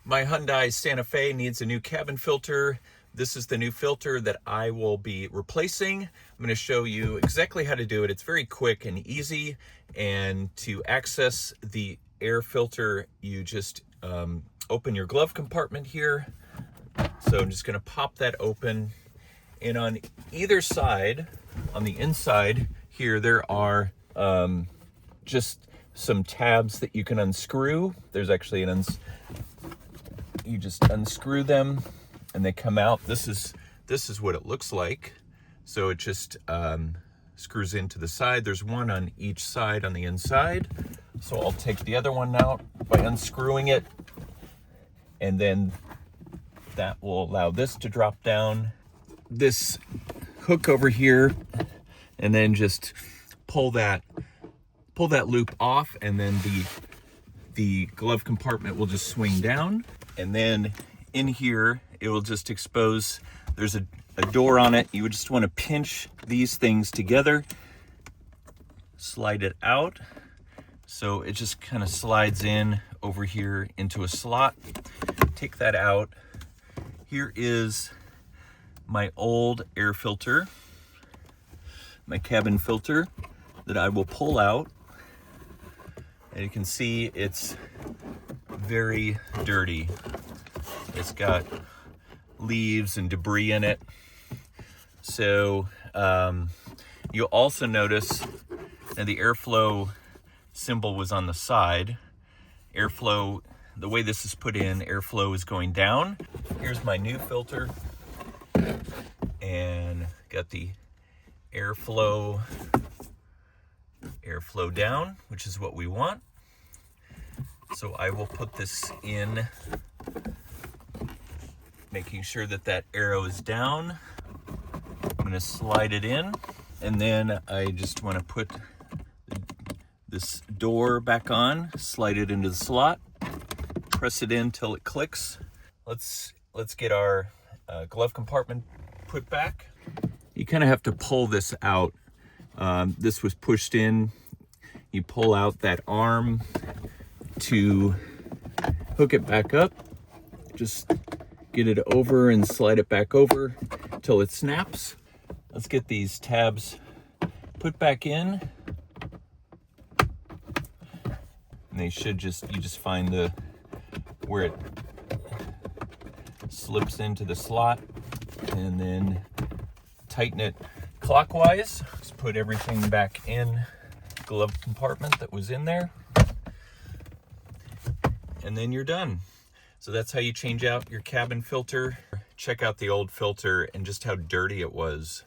My Hyundai Santa Fe needs a new cabin filter. This is the new filter that I will be replacing. I'm going to show you exactly how to do it. It's very quick and easy. And to access the air filter, you just open your glove compartment here. So I'm just going to pop that open. And on either side, on the inside here, there are just some tabs that you can unscrew. There's actually you just unscrew them and they come out. This is what it looks like. So it just screws into the side. There's one on each side on the inside. So I'll take the other one out by unscrewing it, and then that will allow this to drop down. This hook over here, and then just pull that loop off, and then the glove compartment will just swing down. And then in here, it will just expose, there's a door on it. You would just want to pinch these things together, slide it out. So it just kind of slides in over here into a slot. Take that out. Here is my old air filter, my cabin filter that I will pull out. And you can see it's very dirty. It's got leaves and debris in it. So you'll also notice that the airflow symbol was on the side. Airflow, the way this is put in, airflow is going down. Here's my new filter, and got the airflow down, which is what we want. So I will put this in, making sure that that arrow is down. I'm going to slide it in, and then I just want to put this door back on, slide it into the slot, press it in till it clicks. Let's get our glove compartment put back. You kind of have to pull this out. This was pushed in. You pull out that arm to hook it back up. Just get it over and slide it back over till it snaps. Let's get these tabs put back in. And they should you just find where it slips into the slot, and then tighten it clockwise. Just put everything back in the glove compartment that was in there, and then you're done. So that's how you change out your cabin filter. Check out the old filter and just how dirty it was.